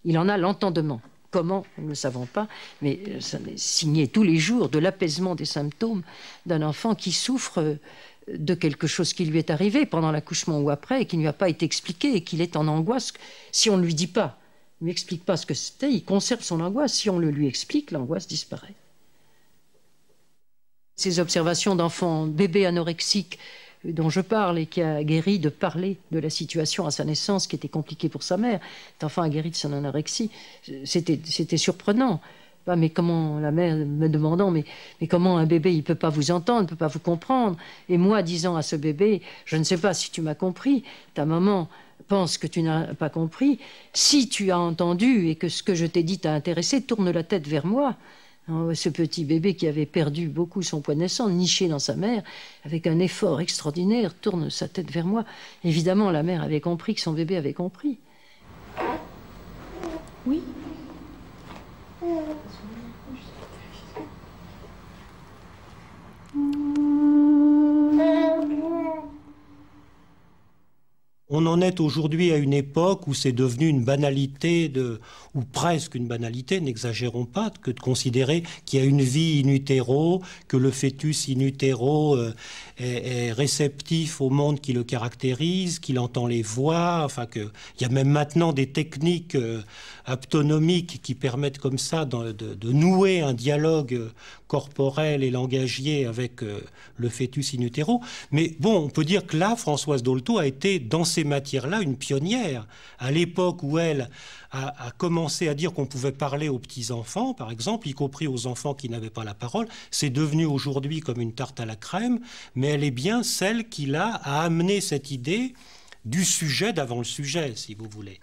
Il en a l'entendement. Comment, nous ne le savons pas, mais ça est signé tous les jours de l'apaisement des symptômes d'un enfant qui souffre de quelque chose qui lui est arrivé pendant l'accouchement ou après et qui ne lui a pas été expliqué et qu'il est en angoisse si on ne lui dit pas. Il ne lui explique pas ce que c'était, il conserve son angoisse. Si on le lui explique, l'angoisse disparaît. Ces observations d'enfants bébés anorexiques dont je parle et qui a guéri de parler de la situation à sa naissance qui était compliquée pour sa mère, cet enfant a guéri de son anorexie, c'était surprenant. Mais comment, la mère me demandant, mais comment un bébé, il ne peut pas vous entendre, il ne peut pas vous comprendre. Et moi, disant à ce bébé, je ne sais pas si tu m'as compris, ta maman pense que tu n'as pas compris. Si tu as entendu et que ce que je t'ai dit t'a intéressé, tourne la tête vers moi. Ce petit bébé qui avait perdu beaucoup son poids naissant, niché dans sa mère, avec un effort extraordinaire, tourne sa tête vers moi. Évidemment, la mère avait compris que son bébé avait compris. Oui. On on en est aujourd'hui à une époque où c'est devenu une banalité, ou presque une banalité, n'exagérons pas, que de considérer qu'il y a une vie in utero, que le fœtus in utero est réceptif au monde qui le caractérise, qu'il entend les voix, enfin qu'il y a même maintenant des techniques aptonomiques qui permettent comme ça de nouer un dialogue corporel et langagier avec le fœtus in utero. Mais bon, on peut dire que là, Françoise Dolto a été, dans ces matières-là, une pionnière. À l'époque où elle a commencé à dire qu'on pouvait parler aux petits-enfants, par exemple, y compris aux enfants qui n'avaient pas la parole, c'est devenu aujourd'hui comme une tarte à la crème, mais elle est bien celle qui, là, a amené cette idée du sujet d'avant le sujet, si vous voulez.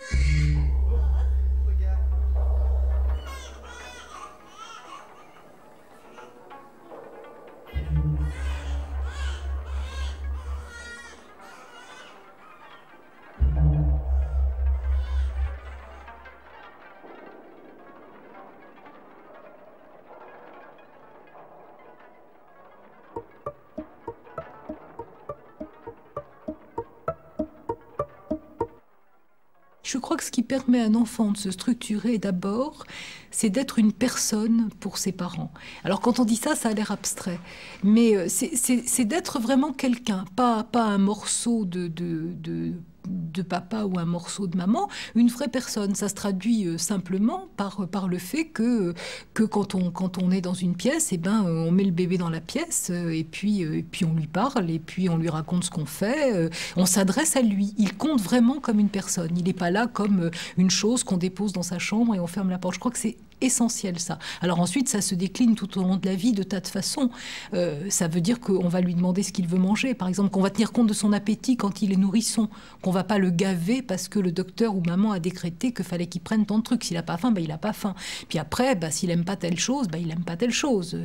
Je crois que ce qui permet à un enfant de se structurer d'abord, c'est d'être une personne pour ses parents. Alors quand on dit ça, ça a l'air abstrait, mais c'est d'être vraiment quelqu'un, pas un morceau de papa ou un morceau de maman, une vraie personne. Ça se traduit simplement par le fait que quand on est dans une pièce, eh ben, on met le bébé dans la pièce et puis on lui parle et puis on lui raconte ce qu'on fait. On s'adresse à lui. Il compte vraiment comme une personne. Il n'est pas là comme une chose qu'on dépose dans sa chambre et on ferme la porte. Je crois que c'est essentiel, ça. Alors ensuite, ça se décline tout au long de la vie de tas de façons. Ça veut dire qu'on va lui demander ce qu'il veut manger. Par exemple, qu'on va tenir compte de son appétit quand il est nourrisson. Qu'on va pas le gaver parce que le docteur ou maman a décrété qu'il fallait qu'il prenne tant de trucs. S'il n'a pas faim, il n'a pas faim. Puis après, s'il n'aime pas telle chose, il n'aime pas telle chose.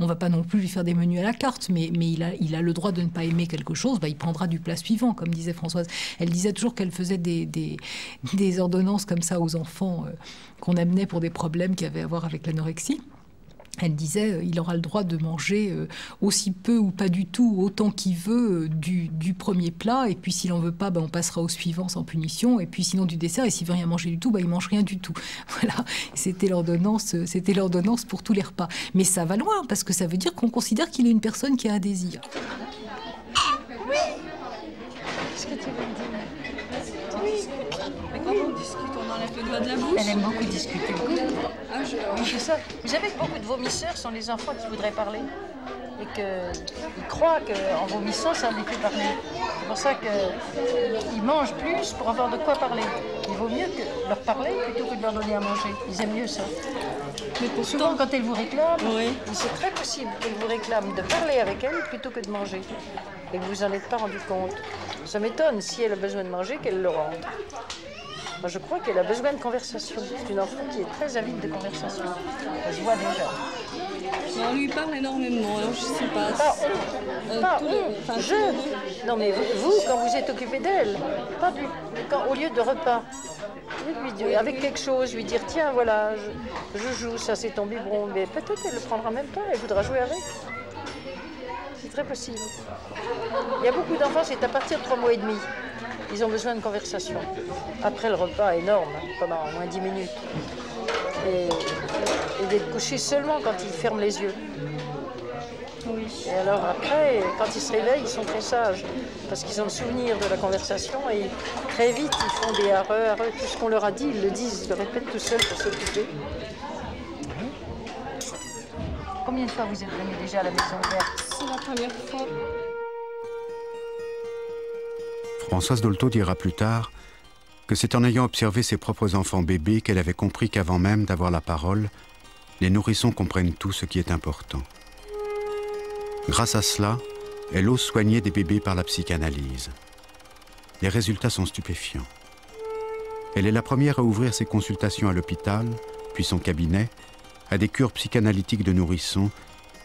On va pas non plus lui faire des menus à la carte, mais il a le droit de ne pas aimer quelque chose. Il prendra du plat suivant, comme disait Françoise. Elle disait toujours qu'elle faisait des ordonnances comme ça aux enfants qu'on amenait pour des problèmes qu'il y avait à voir avec l'anorexie. Elle disait il aura le droit de manger aussi peu ou pas du tout, autant qu'il veut du premier plat, et puis s'il n'en veut pas, on passera au suivant sans punition, et puis sinon du dessert, et s'il veut rien manger du tout, il mange rien du tout. Voilà, c'était l'ordonnance pour tous les repas. Mais ça va loin, parce que ça veut dire qu'on considère qu'il est une personne qui a un désir. Oui. Qu'est-ce que tu veux dire? Oui. Mais quand on discute, on enlève le doigt de la bouche. Elle aime beaucoup discuter. Ah, oui, c'est ça. Vous savez que beaucoup de vomisseurs sont les enfants qui voudraient parler. Et qu'ils croient qu'en vomissant, ça les fait parler. C'est pour ça qu'ils mangent plus pour avoir de quoi parler. Il vaut mieux que leur parler plutôt que de leur donner à manger. Ils aiment mieux ça. Mais pourtant, souvent, quand elles vous réclament, oui, c'est très possible qu'elles vous réclament de parler avec elles plutôt que de manger. Et que vous en êtes pas rendu compte. Ça m'étonne, si elle a besoin de manger, qu'elle le rende. Moi, je crois qu'elle a besoin de conversation. C'est une enfant qui est très avide de conversation. Ça se voit déjà. Mais on lui parle énormément, alors je sais pas. Non, mais vous, quand vous êtes occupé d'elle, pas au lieu de repas, avec quelque chose, lui dire tiens, voilà, je joue, ça c'est ton biberon, mais peut-être qu'elle le prendra même pas, elle voudra jouer avec. C'est très possible. Il y a beaucoup d'enfants, c'est à partir de 3 mois et demi. Ils ont besoin de conversation. Après le repas énorme, pendant au moins 10 minutes. Et d'être couchés seulement quand ils ferment les yeux. Oui. Et alors après, quand ils se réveillent, ils sont très sages. Parce qu'ils ont le souvenir de la conversation et très vite, ils font des arreux. Tout ce qu'on leur a dit, ils le disent, ils le répètent tout seuls pour s'occuper. Combien de fois vous êtes venu déjà à la maison verte? C'est la première fois. Françoise Dolto dira plus tard que c'est en ayant observé ses propres enfants bébés qu'elle avait compris qu'avant même d'avoir la parole, les nourrissons comprennent tout ce qui est important. Grâce à cela, elle ose soigner des bébés par la psychanalyse. Les résultats sont stupéfiants. Elle est la première à ouvrir ses consultations à l'hôpital, puis son cabinet, à des cures psychanalytiques de nourrissons,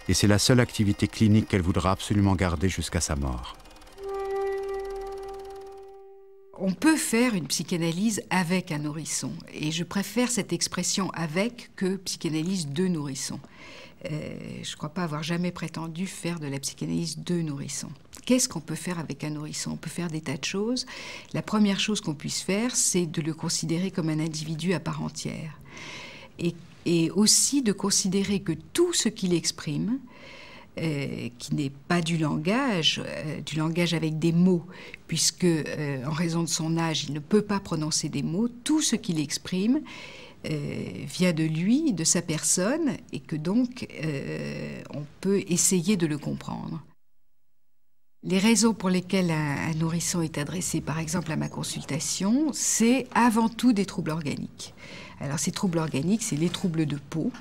et c'est la seule activité clinique qu'elle voudra absolument garder jusqu'à sa mort. On peut faire une psychanalyse avec un nourrisson, et je préfère cette expression « avec » que psychanalyse de nourrisson. Je ne crois pas avoir jamais prétendu faire de la psychanalyse de nourrisson. qu'est-ce qu'on peut faire avec un nourrisson? On peut faire des tas de choses. La première chose qu'on puisse faire, c'est de le considérer comme un individu à part entière. Et aussi de considérer que tout ce qu'il exprime, qui n'est pas du langage avec des mots, puisque en raison de son âge, il ne peut pas prononcer des mots, tout ce qu'il exprime vient de lui, de sa personne, et que donc on peut essayer de le comprendre. Les raisons pour lesquelles un nourrisson est adressé, par exemple, à ma consultation, c'est avant tout des troubles organiques. Alors ces troubles organiques, c'est les troubles de peau,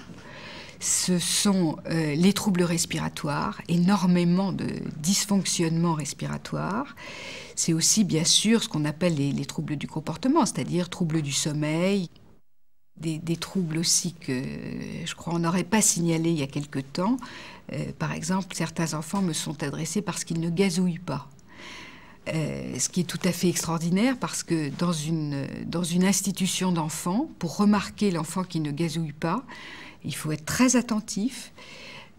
ce sont les troubles respiratoires, énormément de dysfonctionnements respiratoires. C'est aussi, bien sûr, ce qu'on appelle les troubles du comportement, c'est-à-dire troubles du sommeil, des troubles aussi que je crois on n'aurait pas signalés il y a quelque temps. Par exemple, certains enfants me sont adressés parce qu'ils ne gazouillent pas. Ce qui est tout à fait extraordinaire parce que dans une institution d'enfants, pour remarquer l'enfant qui ne gazouille pas, il faut être très attentif.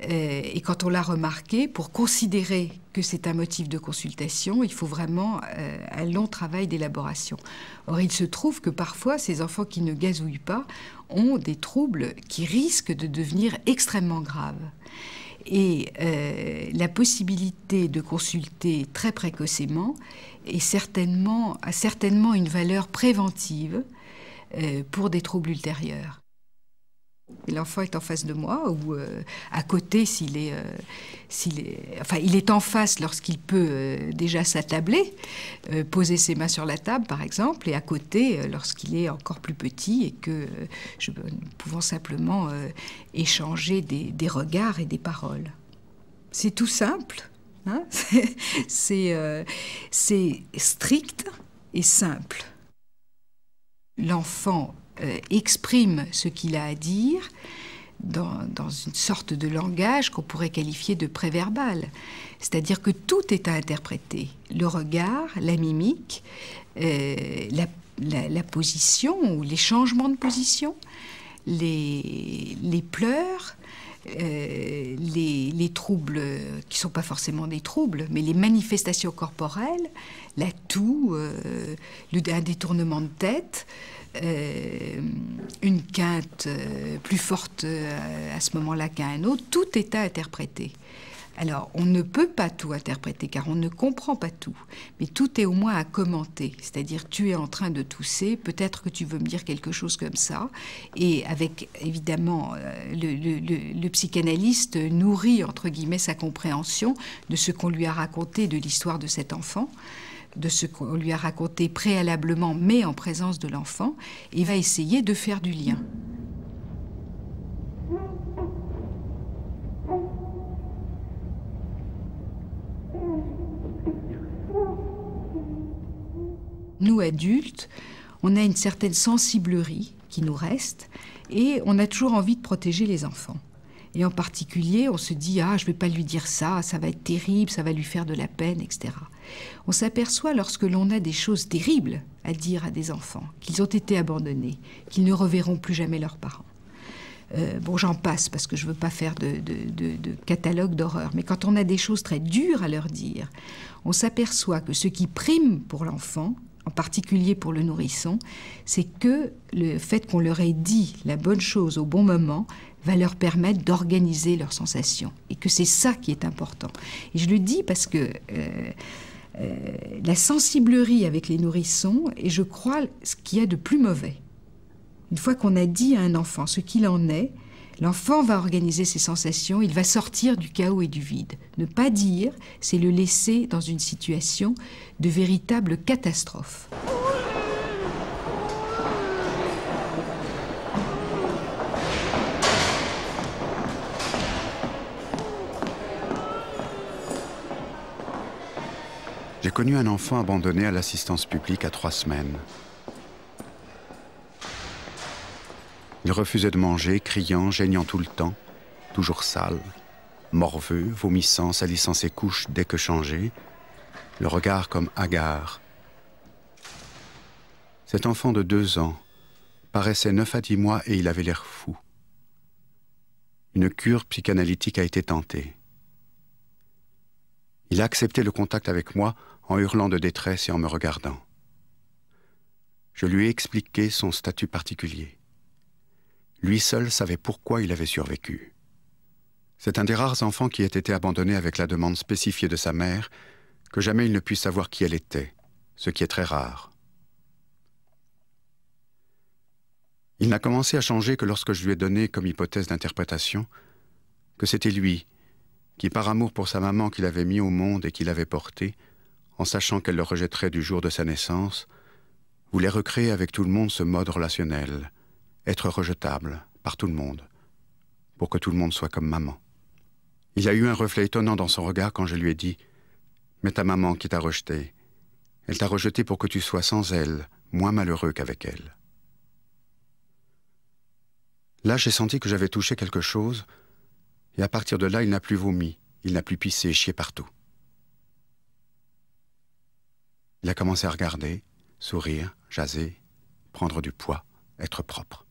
Et quand on l'a remarqué, pour considérer que c'est un motif de consultation, il faut vraiment un long travail d'élaboration. Or, il se trouve que parfois, ces enfants qui ne gazouillent pas ont des troubles qui risquent de devenir extrêmement graves. Et la possibilité de consulter très précocement a certainement une valeur préventive pour des troubles ultérieurs. L'enfant est en face de moi ou à côté il est en face lorsqu'il peut déjà s'attabler, poser ses mains sur la table par exemple, et à côté lorsqu'il est encore plus petit et que nous pouvons simplement échanger des regards et des paroles. C'est tout simple, hein. C'est strict et simple. L'enfant exprime ce qu'il a à dire dans une sorte de langage qu'on pourrait qualifier de préverbal. C'est-à-dire que tout est à interpréter. Le regard, la mimique, la position ou les changements de position, les pleurs, les troubles qui ne sont pas forcément des troubles, mais les manifestations corporelles, la toux, un détournement de tête, une quinte plus forte à ce moment-là qu'à un autre, tout est à interpréter. Alors, on ne peut pas tout interpréter car on ne comprend pas tout, mais tout est au moins à commenter. C'est-à-dire, tu es en train de tousser, peut-être que tu veux me dire quelque chose comme ça, et avec, évidemment, le psychanalyste nourrit, entre guillemets, sa compréhension de ce qu'on lui a raconté de l'histoire de cet enfant, de ce qu'on lui a raconté préalablement, mais en présence de l'enfant, et va essayer de faire du lien. Nous, adultes, on a une certaine sensiblerie qui nous reste, et on a toujours envie de protéger les enfants. Et en particulier, on se dit « Ah, je ne vais pas lui dire ça, ça va être terrible, ça va lui faire de la peine, etc. » On s'aperçoit lorsque l'on a des choses terribles à dire à des enfants, qu'ils ont été abandonnés, qu'ils ne reverront plus jamais leurs parents. Bon, j'en passe parce que je ne veux pas faire de catalogue d'horreur, mais quand on a des choses très dures à leur dire, on s'aperçoit que ce qui prime pour l'enfant, en particulier pour le nourrisson, c'est que le fait qu'on leur ait dit la bonne chose au bon moment va leur permettre d'organiser leurs sensations. Et que c'est ça qui est important. Et je le dis parce que la sensiblerie avec les nourrissons est, je crois, ce qu'il y a de plus mauvais. Une fois qu'on a dit à un enfant ce qu'il en est, l'enfant va organiser ses sensations, il va sortir du chaos et du vide. Ne pas dire, c'est le laisser dans une situation de véritable catastrophe. J'ai connu un enfant abandonné à l'assistance publique à 3 semaines. Il refusait de manger, criant, geignant tout le temps, toujours sale, morveux, vomissant, salissant ses couches dès que changé, le regard comme hagard. Cet enfant de 2 ans paraissait 9 à 10 mois et il avait l'air fou. Une cure psychanalytique a été tentée. Il a accepté le contact avec moi en hurlant de détresse et en me regardant. Je lui ai expliqué son statut particulier. Lui seul savait pourquoi il avait survécu. C'est un des rares enfants qui ait été abandonné avec la demande spécifiée de sa mère que jamais il ne puisse savoir qui elle était, ce qui est très rare. Il n'a commencé à changer que lorsque je lui ai donné comme hypothèse d'interprétation que c'était lui qui, par amour pour sa maman qu'il avait mis au monde et qu'il avait portée, en sachant qu'elle le rejetterait du jour de sa naissance, voulait recréer avec tout le monde ce mode relationnel, être rejetable par tout le monde, pour que tout le monde soit comme maman. Il y a eu un reflet étonnant dans son regard quand je lui ai dit « Mais ta maman qui t'a rejeté, elle t'a rejeté pour que tu sois sans elle, moins malheureux qu'avec elle. » Là, j'ai senti que j'avais touché quelque chose, et à partir de là, il n'a plus vomi, il n'a plus pissé et chié partout. Il a commencé à regarder, sourire, jaser, prendre du poids, être propre.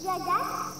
Dada